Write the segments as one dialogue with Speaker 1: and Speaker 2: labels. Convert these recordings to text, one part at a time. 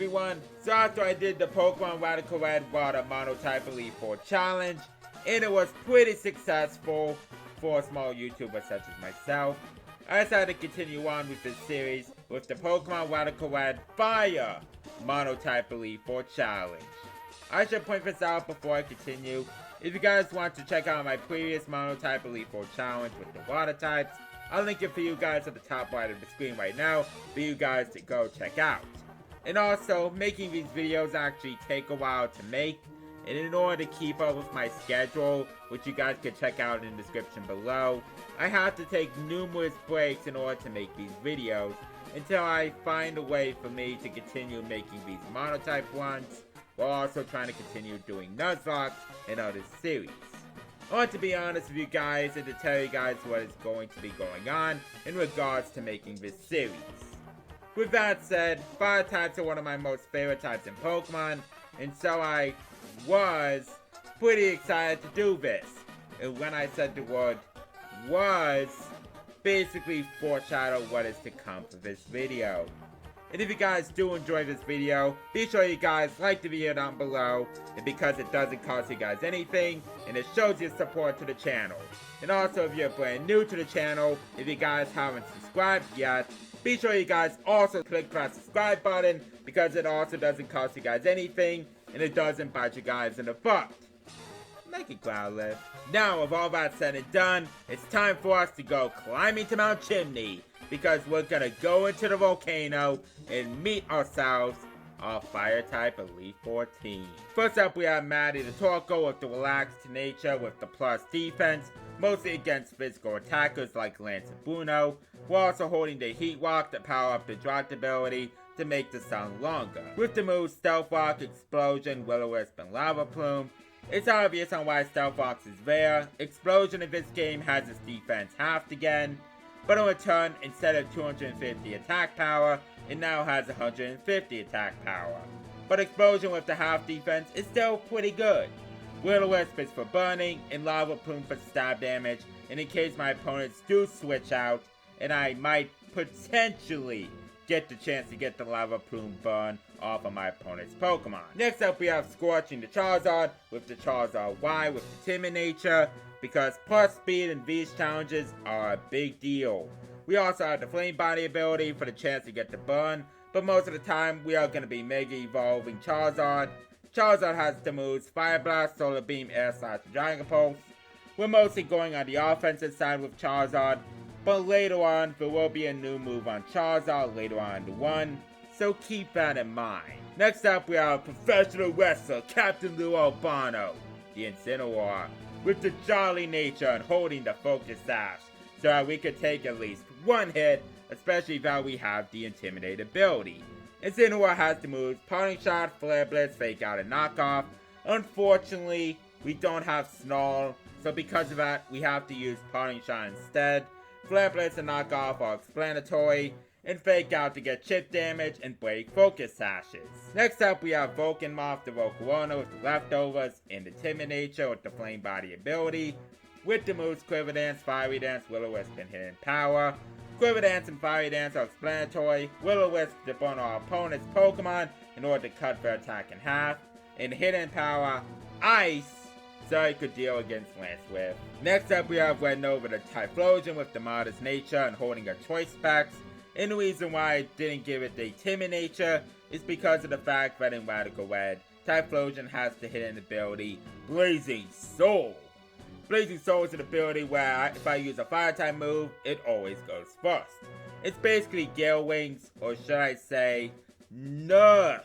Speaker 1: everyone. So after I did the Pokemon Radical Red Water Monotype Elite 4 challenge, and it was pretty successful for a small YouTuber such as myself, I decided to continue on with this series with the Pokemon Radical Red Fire Monotype Elite 4 challenge. I should point this out before I continue. If you guys want to check out my previous Monotype Elite 4 challenge with the water types, I'll link it for you guys at the top right of the screen right now for you guys to go check out. And also, making these videos actually take a while to make, and in order to keep up with my schedule, which you guys can check out in the description below, I have to take numerous breaks in order to make these videos until I find a way for me to continue making these Monotype ones, while also trying to continue doing Nuzlocke and other series. I want to be honest with you guys and to tell you guys what is going to be going on in regards to making this series. With that said, fire types are one of my most favorite types in Pokemon, and so I was pretty excited to do this. And when I said the word was, basically foreshadow what is to come for this video. And if you guys do enjoy this video, be sure you guys like the video down below, and because it doesn't cost you guys anything, and it shows your support to the channel. And also if you're brand new to the channel, if you guys haven't subscribed yet, be sure you guys also click that subscribe button, because it also doesn't cost you guys anything, and it doesn't bite you guys in the butt. Make it Growlithe. Now with all that said and done, it's time for us to go climbing to Mount Chimney, because we're gonna go into the volcano and meet ourselves our fire type Elite 14. First up we have Maddie the Torkoal with the relaxed nature with the plus defense, mostly against physical attackers like Lance and Bruno. We're also holding the Heat Rock to power up the Drought ability to make the sun longer. With the moves Stealth Rock, Explosion, Will-O-Wisp, and Lava Plume, it's obvious on why Stealth Rock is there. Explosion in this game has its defense halved again, but in return, instead of 250 attack power, it now has 150 attack power. But Explosion with the half defense is still pretty good. Will-O-Wisp is for burning, and Lava Plume for stab damage, and in case my opponents do switch out, and I might potentially get the chance to get the Lava Plume burn off of my opponent's Pokemon. Next up we have Scorching the Charizard with the Charizard Y with the Timid nature, because plus speed in these challenges are a big deal. We also have the Flame Body ability for the chance to get the burn, but most of the time we are going to be Mega Evolving Charizard. Charizard has the moves Fire Blast, Solar Beam, Air Slash, and Dragon Pulse. We're mostly going on the offensive side with Charizard, but later on there will be a new move on Charizard later on in the run, so keep that in mind. Next up we have professional wrestler Captain Lou Albano, the Incineroar, with the jolly nature and holding the focus sash, so that we could take at least one hit, especially that we have the Intimidate ability. Incineroar has the moves Parting Shot, Flare Blitz, Fake Out, and Knockoff. Unfortunately, we don't have Snarl, so because of that, we have to use Parting Shot instead. Flare Blitz and Knockoff are explanatory, and Fake Out to get chip damage and break focus sashes. Next up we have Vulcan Moth the Volcarona with the leftovers, and the Timid nature with the Flame Body ability, with the moves Quiver Dance, Fiery Dance, Will-O-Wisp, and Hidden Power. Quiver Dance and Fiery Dance are explanatory, Will-O-Wisp to burn our opponent's Pokemon in order to cut their attack in half, and Hidden Power, Ice, so he could deal against Lance with. Next up we have Red Nova the Typhlosion with the modest nature and holding a choice specs. And the reason why I didn't give it the Timid nature is because of the fact that in Radical Red, Typhlosion has the hidden ability Blazing Soul. Blazing Soul is an ability where if I use a fire type move, it always goes first. It's basically Gale Wings, or should I say, Nerf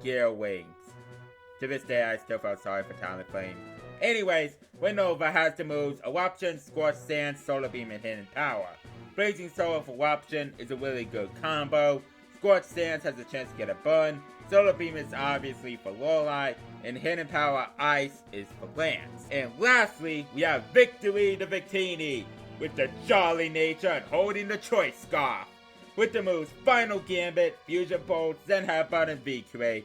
Speaker 1: Gale Wings. To this day I still felt sorry for Talent Flame. Anyways, Red Nova has the moves Eruption, Scorched Sand, Solar Beam, and Hidden Power. Blazing Soul for Eruption is a really good combo. Scorched Sands has a chance to get a burn. Solar Beam is obviously for Lowlight, and Hidden Power Ice is for Lance. And lastly, we have Victory the Victini with the jolly nature and holding the choice scarf. With the moves Final Gambit, Fusion Bolt, Zen Headbutt, and V-Crate.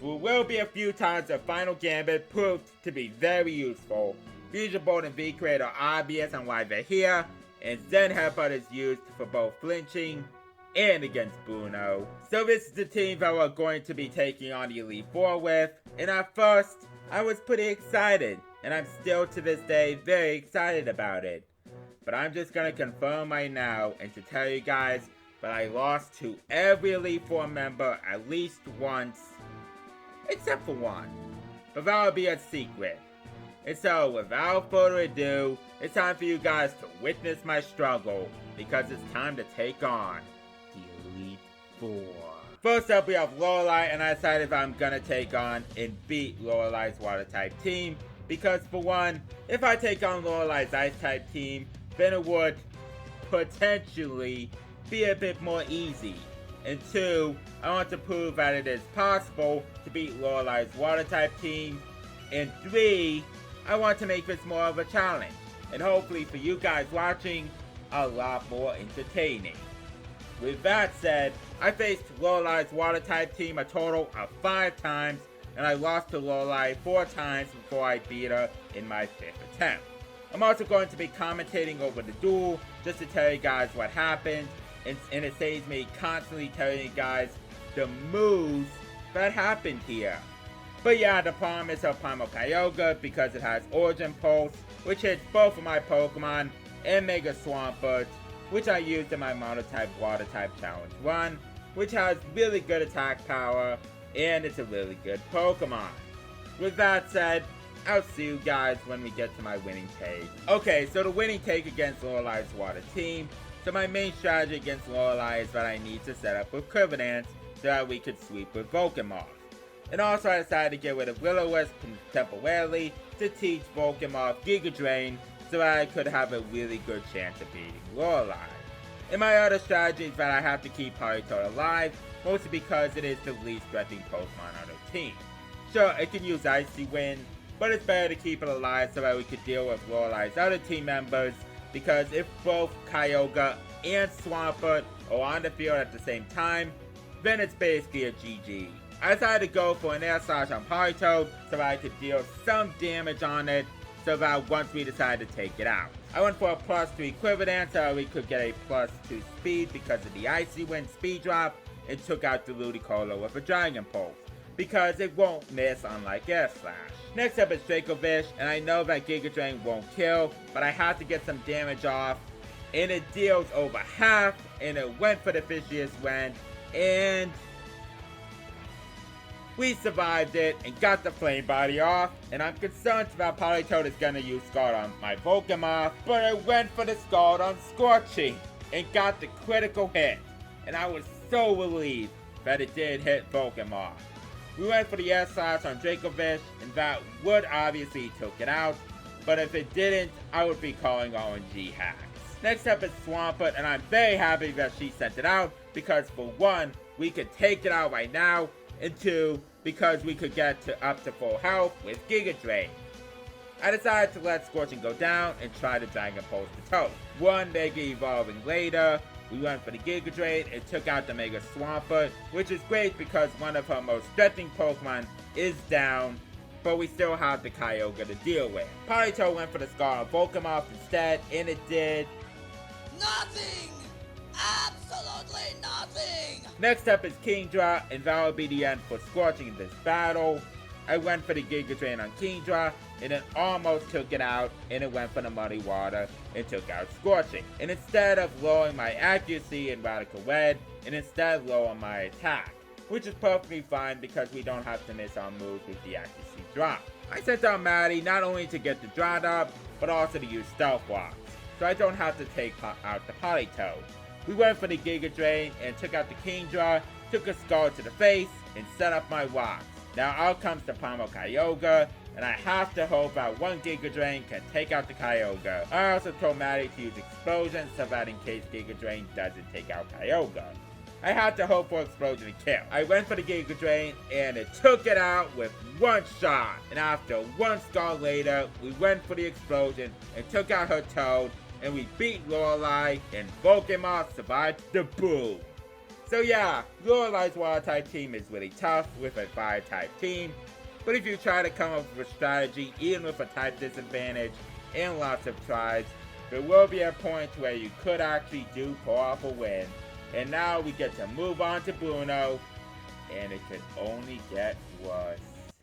Speaker 1: There will be a few times that Final Gambit proved to be very useful. Fusion Bolt and V-Crate are obvious on why they're here, and Zen Headbutt is used for both flinching and against Bruno. So this is the team that we're going to be taking on the Elite Four with, and at first, I was pretty excited, and I'm still to this day very excited about it. But I'm just gonna confirm right now and to tell you guys that I lost to every Elite Four member at least once, except for one. But that'll be a secret. And so, without further ado, it's time for you guys to witness my struggle, because it's time to take on the Elite Four. First up, we have Lowlight, and I decided if I'm gonna take on and beat Lowlight's Water type team, because for one, if I take on Lowlight's Ice type team, then it would potentially be a bit more easy. And two, I want to prove that it is possible to beat Lowlight's Water type team. And three, I want to make this more of a challenge, and hopefully for you guys watching, a lot more entertaining. With that said, I faced Lowlight's Water type team a total of 5 times, and I lost to Lowlight 4 times before I beat her in my 5th attempt. I'm also going to be commentating over the duel, just to tell you guys what happened, and it saves me constantly telling you guys the moves that happened here. But yeah, the problem is her Primal Kyogre, because it has Origin Pulse, which hits both of my Pokemon, and Mega Swampert, which I used in my Monotype Water type Challenge 1, which has really good attack power, and it's a really good Pokemon. With that said, I'll see you guys when we get to my winning take. Okay, so the winning take against Lowlight's Water team. So my main strategy against Lowlight is that I need to set up with Dance so that we could sweep with Volcamoth. And also I decided to get rid of Will-O-Wisp temporarily to teach Volcamoth Giga Drain so that I could have a really good chance of beating Lowlight. And my other strategy is that I have to keep Politoed alive, mostly because it is the least threatening Pokemon on the team. Sure, it can use Icy Wind, but it's better to keep it alive so that we could deal with Lowlight's other team members, because if both Kyogre and Swampert are on the field at the same time, then it's basically a GG. I decided to go for an Air Slash on Politoed so that I could deal some damage on it, so that once we decide to take it out. I went for a +3 Quiver Dance so we could get a +2 speed because of the Icy Wind speed drop, and took out the Ludicolo with a Dragon Pulse, because it won't miss unlike Air Slash. Next up is Dracovish, and I know that Giga Drain won't kill, but I have to get some damage off, and it deals over half, and it went for the Fishiest Wind, and we survived it and got the Flame Body off, and I'm concerned that Politoed is gonna use Scald on my Volcamoth, but I went for the Scald on Scorching and got the critical hit, and I was so relieved that it did hit Volcamoth. We went for the Air Slash on Dracovish, and that would obviously took it out, but if it didn't, I would be calling RNG hacks. Next up is Swampert, and I'm very happy that she sent it out, because for one, we could take it out right now, and two, because we could get to up to full health with Giga Drain. I decided to let Scorching go down and try to Dragon Pulse the Toad. One Mega Evolving later, we went for the Giga Drain and took out the Mega Swampert, which is great because one of her most threatening Pokemon is down, but we still have the Kyogre to deal with. Politoed went for the Scar on Volcamoth instead, and it did
Speaker 2: nothing! Absolutely nothing!
Speaker 1: Next up is Kingdra, and that will be the end for Scorching in this battle. I went for the Giga Drain on Kingdra, and it almost took it out, and it went for the Muddy Water and took out Scorching. And instead of lowering my accuracy in Radical Red, and instead lower my attack, which is perfectly fine because we don't have to miss our moves with the accuracy drop. I sent out Maddie not only to get the Drought up, but also to use Stealth Walks, so I don't have to take out the Politoed. We went for the Giga Drain and took out the Kingdra, took a Skull to the face, and set up my rocks. Now out comes the Primal Kyogre, and I have to hope that one Giga Drain can take out the Kyogre. I also told Maddie to use Explosion so that in case Giga Drain doesn't take out Kyogre, I had to hope for Explosion to kill. I went for the Giga Drain, and it took it out with one shot. And after one Skull later, we went for the Explosion and took out her Toad, and we beat Lowlight, and Volcamoth survived the boom. So yeah, Lowlight's Water type team is really tough with a Fire type team, but if you try to come up with a strategy even with a type disadvantage and lots of tries, there will be a point where you could actually do pull off a win, And now we get to move on to Bruno, and it could only get worse.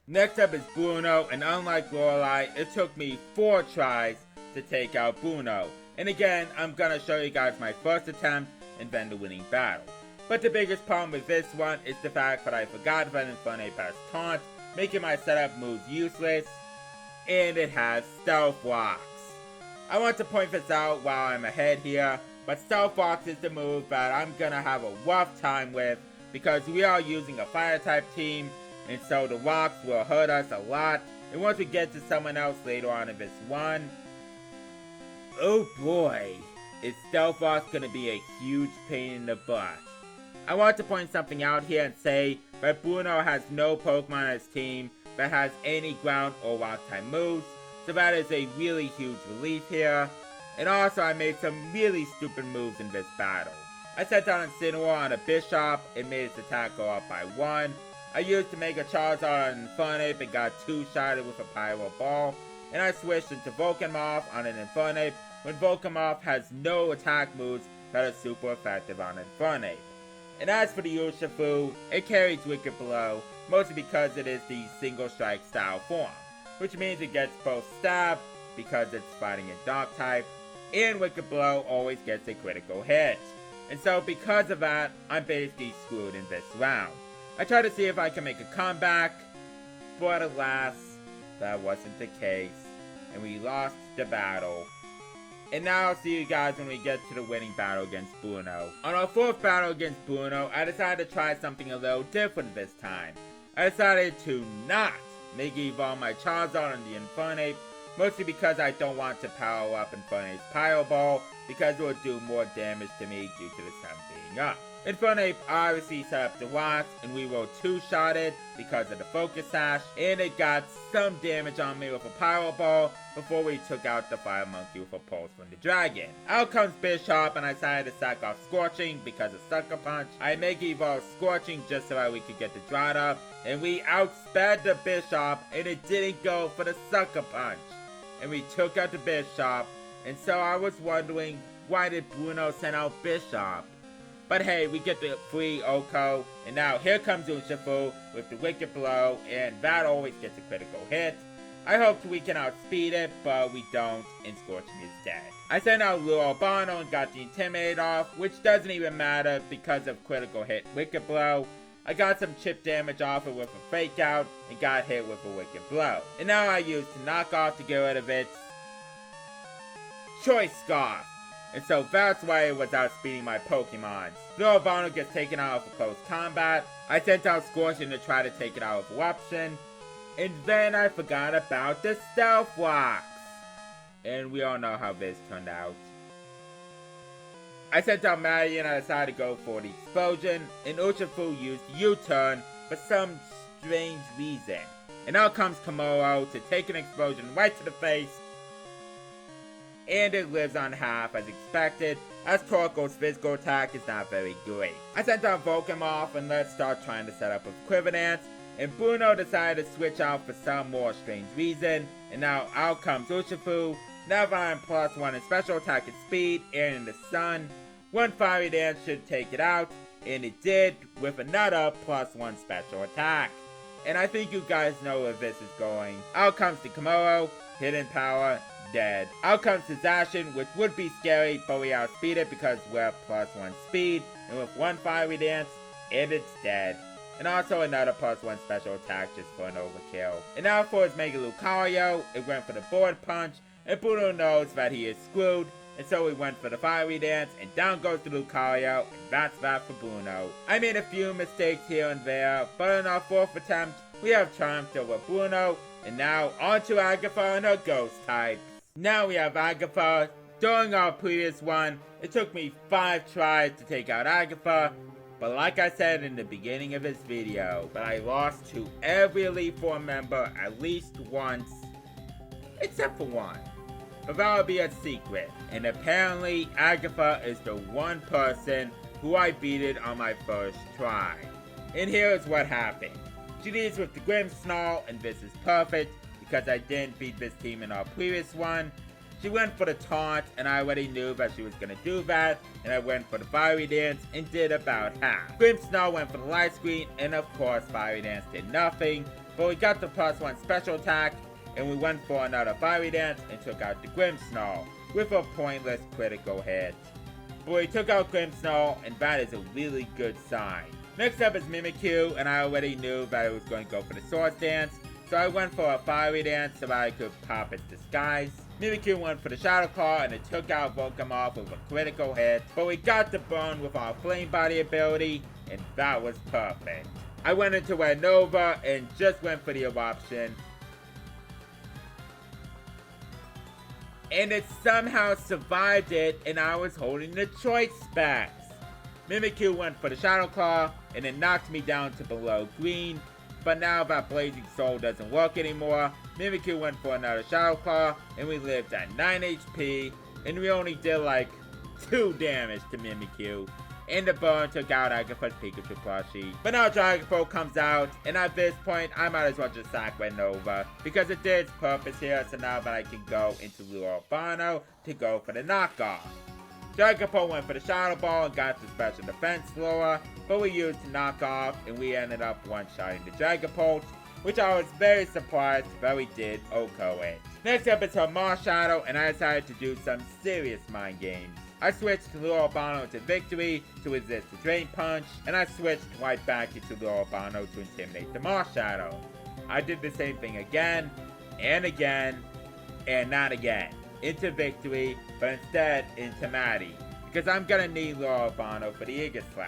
Speaker 1: Next up is Bruno, and unlike Lowlight, it took me 4 tries to take out Bruno. And again, I'm gonna show you guys my first attempt and then the winning battle. But the biggest problem with this one is the fact that I forgot that Infernape has taunt, making my setup moves useless, and it has Stealth Rocks. I want to point this out while I'm ahead here, but Stealth Rocks is the move that I'm gonna have a rough time with because we are using a Fire type team, and so the rocks will hurt us a lot. And once we get to someone else later on in this one, oh boy, is Stealth Rocks gonna be a huge pain in the butt. I want to point something out here and say that Bruno has no Pokemon on his team that has any ground or rock type moves, so that is a really huge relief here. And also I made some really stupid moves in this battle. I set down Incineroar on a Bishop and made its attack go up by 1. I used to make a Charizard on an Infernape and got 2-shotted with a Pyro Ball. And I switched into Volcamoth on an Infernape when Volcamoth has no attack moves that are super effective on Infernape. And as for the Urshifu, it carries Wicked Blow, mostly because it is the single strike style form, which means it gets both Stab, because it's fighting a Dark type, and Wicked Blow always gets a critical hit. And so because of that, I'm basically screwed in this round. I tried to see if I can make a comeback, but alas, that wasn't the case, and we lost the battle. And now I'll see you guys when we get to the winning battle against Bruno. On our 4th battle against Bruno, I decided to try something a little different this time. I decided to not Mega Evolve my Charizard on the Infernape, mostly because I don't want to power up Infernape's Pyro Ball, because it will do more damage to me due to the sun being up. Infernape obviously set up the rocks, and we were 2-shotted because of the Focus Sash, and it got some damage on me with a Pyro Ball before we took out the Fire Monkey with a Pulse from the Dragon. Out comes Bishop, and I decided to sack off Scorching because of Sucker Punch. I Mega Evolve Scorching just so that we could get the Drought up, and we outsped the Bishop, and it didn't go for the Sucker Punch. And we took out the Bishop, and so I was wondering, why did Bruno send out Bishop? But hey, we get the free Oko, and now here comes Urshifu with the Wicked Blow, and that always gets a critical hit. I hoped we can outspeed it, but we don't, and Scorching is dead. I sent out Lure Albano and got the Intimidate off, which doesn't even matter because of critical hit Wicked Blow. I got some chip damage off it with a Fake Out, and got hit with a Wicked Blow. And now I use to knock off to get rid of its Choice Scarf. And so that's why it was outspeeding my Pokemon. Lure Albano gets taken out of close combat. I sent out Scorching to try to take it out of Eruption. And then I forgot about the Stealth Rocks. And we all know how this turned out. I sent out Maddie and I decided to go for the Explosion. And Urshifu used U-Turn for some strange reason. And out comes Komoro to take an Explosion right to the face. And it lives on half as expected, as Torko's physical attack is not very great. I sent out Volcamoth and let's start trying to set up with Quiver Dance, and Bruno decided to switch out for some more strange reason, and now out comes Urshifu. Now that I'm +1 in special attack and speed, and in the sun, one Fiery Dance should take it out, and it did, with another +1 special attack. And I think you guys know where this is going. Out comes the Komoro, Hidden Power, dead. Out comes the Zacian, which would be scary, but we outspeed it because we're +1 speed, and with 1 Fiery Dance, and it's dead. And also another +1 special attack just for an overkill. And now for his Mega Lucario, it went for the Board Punch, and Bruno knows that he is screwed, and so we went for the Fiery Dance, and down goes the Lucario, and that's that for Bruno. I made a few mistakes here and there, but in our 4th attempt, we have triumphed over Bruno, and now on to Agatha and her Ghost type. Now we have Agatha. During our previous one, it took me 5 tries to take out Agatha, but like I said in the beginning of this video, that I lost to every Elite Four member at least once, except for one. But that would be a secret, and apparently Agatha is the one person who I beated on my first try. And here is what happened. She leads with the Grimmsnarl, and this is perfect, because I didn't beat this team in our previous one. She went for the taunt, and I already knew that she was gonna do that, and I went for the fiery dance and did about half. Grimmsnarl went for the light screen, and of course fiery dance did nothing, but we got the +1 special attack, and we went for another fiery dance and took out the Grimmsnarl with a pointless critical hit. But we took out Grimmsnarl, and that is a really good sign. Next up is Mimikyu, and I already knew that it was going to go for the Swords Dance, so I went for a fiery dance so that I could pop its disguise. Mimikyu went for the Shadow Claw, and it took out Volcamov with a critical hit, but we got the burn with our Flame Body ability, and that was perfect. I went into Nova and just went for the eruption, and it somehow survived it, and I was holding the choice specs. Mimikyu went for the Shadow Claw, and it knocked me down to below green, but now that Blazing Soul doesn't work anymore, Mimikyu went for another Shadow Claw, and we lived at 9 HP, and we only did like 2 damage to Mimikyu, and the burn took out Agatha's Pikachu plushie. But now Dragapult comes out, and at this point, I might as well just sack Nova, because it did its purpose here, so now that I can go into Albano to go for the knockoff. Dragapult went for the Shadow Ball and got the special defense slower, but we used the knockoff, and we ended up one-shotting the Dragapult, which I was very surprised that we did OHKO it. Next up is her Marshadow, and I decided to do some serious mind games. I switched to Albano to Victory to resist the Drain Punch, and I switched right back into Albano to intimidate the Marshadow. I did the same thing again, and not again. Into Victory, but instead into Maddie, because I'm gonna need Albano for the Aegislash.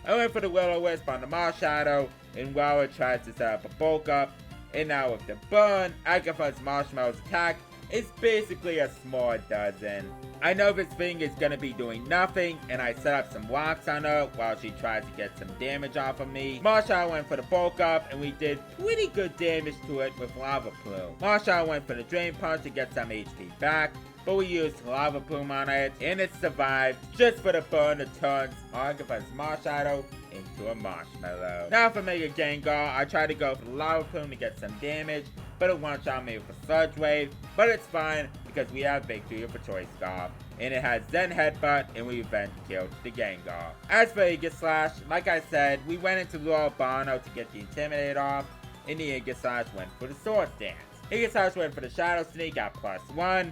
Speaker 1: I went for the Will-O-Wisp on the Marshadow, and Wawa tries to set up a bulk up, and now with the burn, Agatha's Marshmallow's attack is basically a small dozen. I know this thing is gonna be doing nothing, and I set up some rocks on her while she tries to get some damage off of me. Marshadow went for the bulk up, and we did pretty good damage to it with Lava Plume. Marshadow went for the Drain Punch to get some HP back, but we used Lava Plume on it, and it survived just for the burn that turns Agatha's Marshadow into a marshmallow. Now for Mega Gengar, I tried to go for the Lava Plume to get some damage, but it one-shot me with a Sludge Wave, but it's fine because we have Victory with a Choice Scarf, and it has Zen Headbutt, and we event killed the Gengar. As for Aegislash, like I said, we went into Albano to get the Intimidate off, and the Aegislash went for the Swords Dance. Aegislash went for the Shadow Sneak at +1,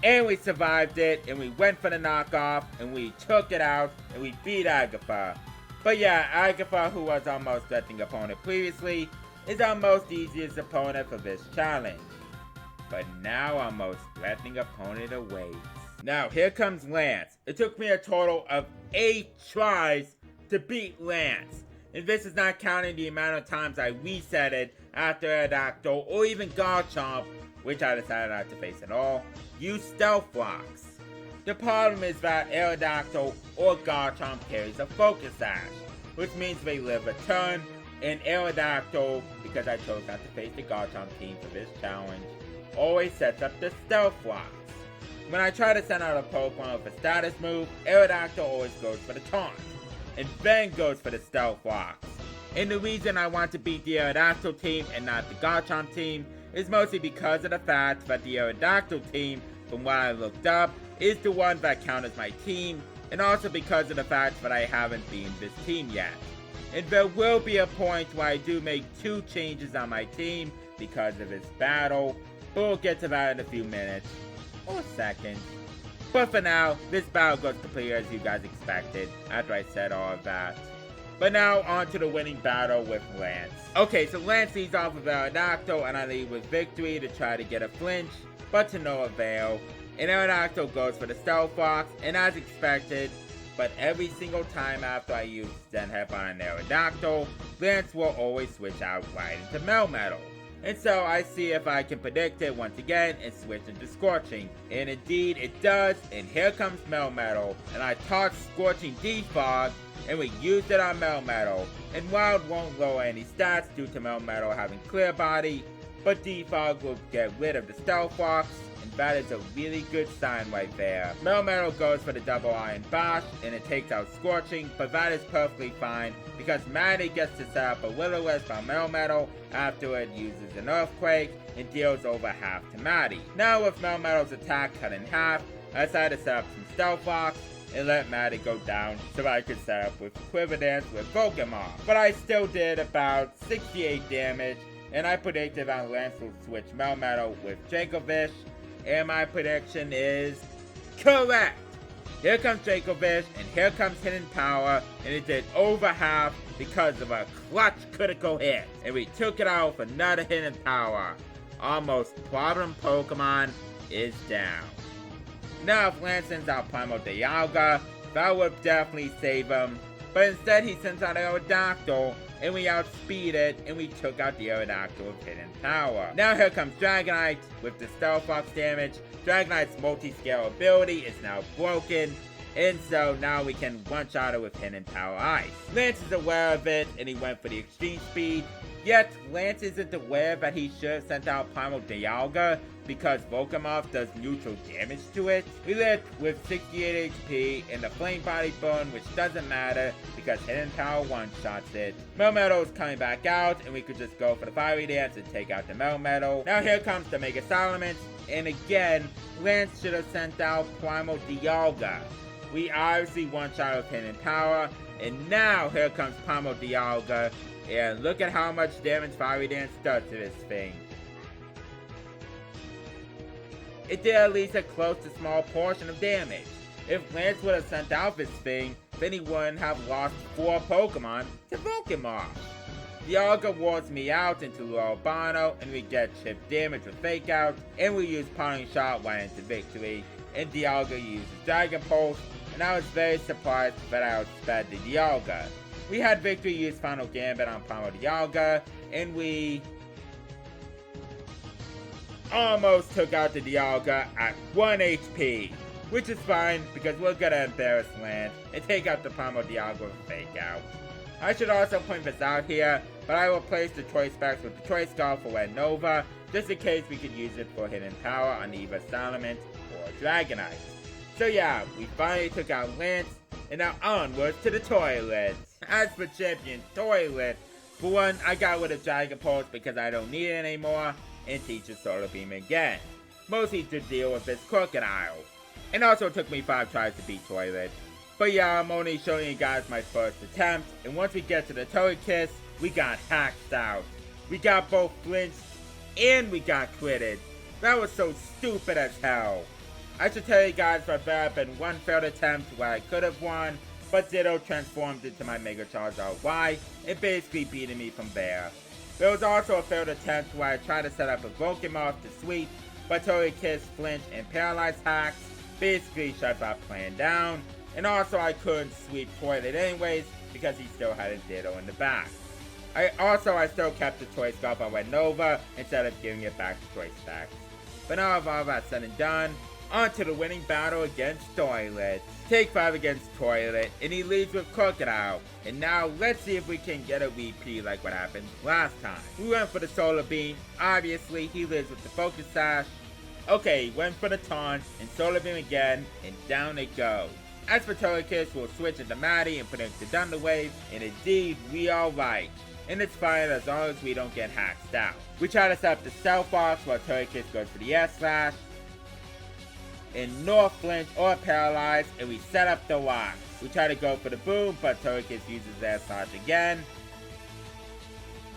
Speaker 1: and we survived it, and we went for the knockoff, and we took it out, and we beat Agatha. But yeah, Agatha, who was our most threatening opponent previously, is our most easiest opponent for this challenge. But now our most threatening opponent awaits. Now here comes Lance. It took me a total of 8 tries to beat Lance. And this is not counting the amount of times I reset it after Aerodactyl or even Garchomp, which I decided not to face at all, use Stealth Rocks. The problem is that Aerodactyl or Garchomp carries a Focus Sash, which means they live a turn, and Aerodactyl, because I chose not to face the Garchomp team for this challenge, always sets up the Stealth Rocks. When I try to send out a Pokemon with a status move, Aerodactyl always goes for the taunt, and then goes for the Stealth Rocks. And the reason I want to beat the Aerodactyl team and not the Garchomp team is mostly because of the fact that the Aerodactyl team, from what I looked up, is the one that counts as my team, and also because of the fact that I haven't beaten this team yet. And there will be a point where I do make 2 changes on my team because of this battle, but we'll get to that in a few minutes, or seconds. But for now, this battle goes completely as you guys expected, after I said all of that. But now, on to the winning battle with Lance. Okay, so Lance leads off with Aerodactyl, and I lead with Victory to try to get a flinch, but to no avail. And Aerodactyl goes for the Stealth Rocks, and as expected, but every single time after I use Zen Headbutt on Aerodactyl, Lance will always switch out right into Melmetal. And so I see if I can predict it once again and switch into Scorching. And indeed it does, and here comes Melmetal, and I taught Scorching Defog, and we used it on Melmetal. And while it won't lower any stats due to Melmetal having Clear Body, but Defog will get rid of the Stealth Rocks, and that is a really good sign right there. Melmetal goes for the double iron bash, and it takes out Scorching, but that is perfectly fine, because Maddie gets to set up a Will-O-Wisp on Melmetal after it uses an Earthquake, and deals over half to Maddie. Now with Melmetal's attack cut in half, I decided to set up some Stealth Rocks, and let Maddie go down so I could set up with Quiver Dance with Pokemon. But I still did about 68 damage, and I predicted that Lance will switch Melmetal with Dracovish, and my prediction is correct! Here comes Dracovish, and here comes Hidden Power, and it did over half because of a clutch critical hit. And we took it out with another Hidden Power. Our most problem Pokemon is down. Now if Lance sends out Primal Dialga, that would definitely save him, but instead he sends out Aerodactyl, and we outspeed it, and we took out the Aerodactyl with Hidden Power. Now here comes Dragonite with the Stealth Rocks damage. Dragonite's multi-scale ability is now broken, and so now we can one-shot it with Hidden Power Ice. Lance is aware of it, and he went for the extreme speed, yet Lance isn't aware that he should have sent out Primal Dialga, because Volcamoth does neutral damage to it. We lived with 68 HP and the Flame Body Burn, which doesn't matter because Hidden Power one-shots it. Melmetal is coming back out, and we could just go for the Fiery Dance and take out the Melmetal. Now here comes the Mega Salamence, and again, Lance should have sent out Primal Dialga. We obviously one-shot with Hidden Power, and now here comes Primal Dialga, and look at how much damage Fiery Dance does to this thing. It did at least a close to small portion of damage. If Lance would have sent out this thing, then he wouldn't have lost 4 Pokemon to Volcamoth. Dialga wards me out into Albano, and we get chip damage with Fake Out, and we use Parting Shot right into victory, and Dialga uses Dragon Pulse, and I was very surprised that I outsped the Dialga. We had Victory use Final Gambit on Primal Dialga, and we almost took out the Dialga at 1 HP, which is fine because we're gonna embarrass Lance and take out the Primal Dialga with Fake Out. I should also point this out here, but I will replace the Choice Specs with the Choice Skull for Red Nova, just in case we could use it for Hidden Power on either Salamence or Dragonite. So yeah, we finally took out Lance, and now onwards to the toilet. As for Champion Toilet, for one, I got rid of Dragon Pulse because I don't need it anymore, and Teacher Solar Beam again, mostly to deal with this crocodile. And also it took me 5 tries to beat Toilet. But yeah, I'm only showing you guys my first attempt, and once we get to the Togekiss, we got hacked out. We got both flinched, and we got critted. That was so stupid as hell. I should tell you guys that there have been 1 failed attempt where I could have won, but Ditto transformed into my Mega Charizard Y, and basically beating me from there. There was also a failed attempt where I tried to set up a Volcamoth to sweep, but Togekiss flinched and paralyzed hacks, basically shut that plan down, and also I couldn't sweep Toilet anyways because he still had a Ditto in the back. I still kept the Choice Scarf on Red Nova instead of giving it back to Choice Specs. But now with all that said and done, on to the winning battle against Toilet. Take 5 against Toilet, and he leads with Crocodile. And now let's see if we can get a repeat like what happened last time. We went for the Solar Beam. Obviously, he lives with the Focus Sash. Okay, went for the Taunt, and Solar Beam again, and down it goes. As for Togekiss, we'll switch into Maddie and predict the Thunder Wave, and indeed, we are right. And it's fine as long as we don't get hacked out. We try to set up the Stealth Box while Togekiss goes for the Air Slash, and North flinch or paralyze, and we set up the Rocks. We try to go for the Boom, but Togekiss uses Air Slash again,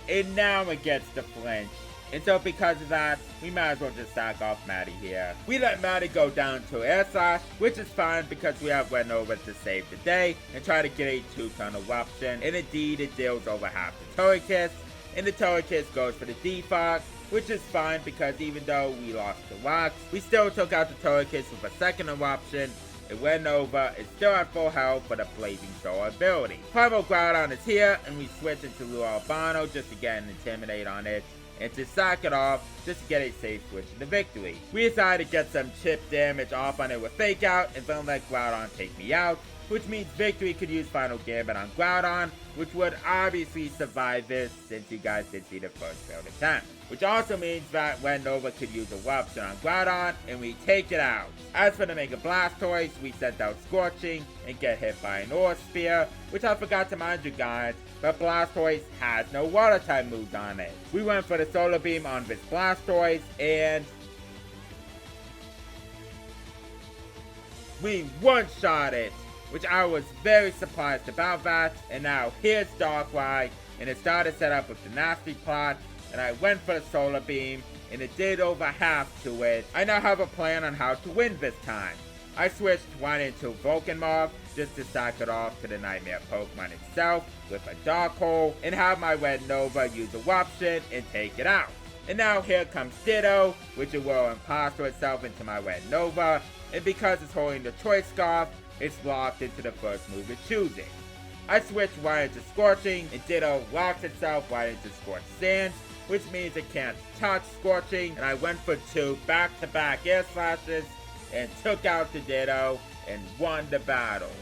Speaker 1: and now it gets the flinch. And so because of that, we might as well just sack off Maddie here. We let Maddie go down to Air Slash, which is fine because we have Red Nova to save the day, and try to get a 2-turn eruption, and indeed it deals over half the Togekiss, and the Togekiss goes for the Defog, which is fine because even though we lost the Rocks, we still took out the Togekiss with a second eruption, and Red Nova is still at full health for the Blazing Soul ability. Primal Groudon is here, and we switch into Lure Albano just to get an Intimidate on it, and to sack it off just to get a safe switch into victory. We decided to get some chip damage off on it with Fake Out, and then let Groudon take me out, which means Victory could use Final Gambit on Groudon, which would obviously survive this since you guys did see the first failed attempt. Which also means that Nova could use Eruption on Groudon, and we take it out. As for the Mega Blastoise, we sent out Scorching and get hit by an Aura Spear, which I forgot to mind you guys, but Blastoise has no Water type moves on it. We went for the Solar Beam on this Blastoise, and we one-shot it, which I was very surprised about that. And now here's Darkrai, and it started set up with the Nasty Plot, and I went for the Solar Beam, and it did over half to it. I now have a plan on how to win this time. I switched one into Vulcanmoth just to sack it off to the Nightmare Pokemon itself with a Dark Hole, and have my Red Nova use Eruption and take it out. And now here comes Ditto, which it will imposter itself into my Red Nova, and because it's holding the Choice Scarf, it's locked into the first move it's choosing. I switched right into Scorching, and Ditto locks itself right into Scorched Sands, which means it can't touch Scorching, and I went for 2 back-to-back Air Slashes and took out the Ditto and won the battle.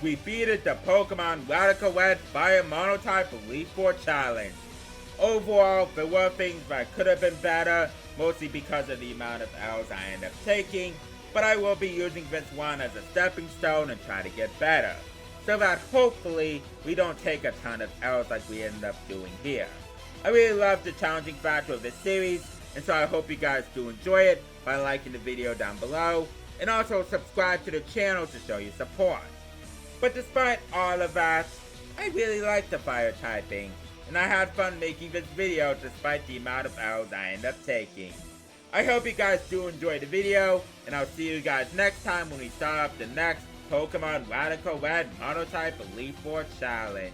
Speaker 1: We beated the Pokemon Radical Red Fire Monotype Elite Four Challenge. Overall, there were things that could have been better, mostly because of the amount of L's I end up taking, but I will be using this one as a stepping stone and try to get better, so that hopefully we don't take a ton of L's like we ended up doing here. I really love the challenging factor of this series, and so I hope you guys do enjoy it by liking the video down below, and also subscribe to the channel to show your support. But despite all of that, I really like the fire typing, and I had fun making this video despite the amount of L's I end up taking. I hope you guys do enjoy the video, and I'll see you guys next time when we start up the next Pokemon Radical Red Monotype Elite Four Challenge.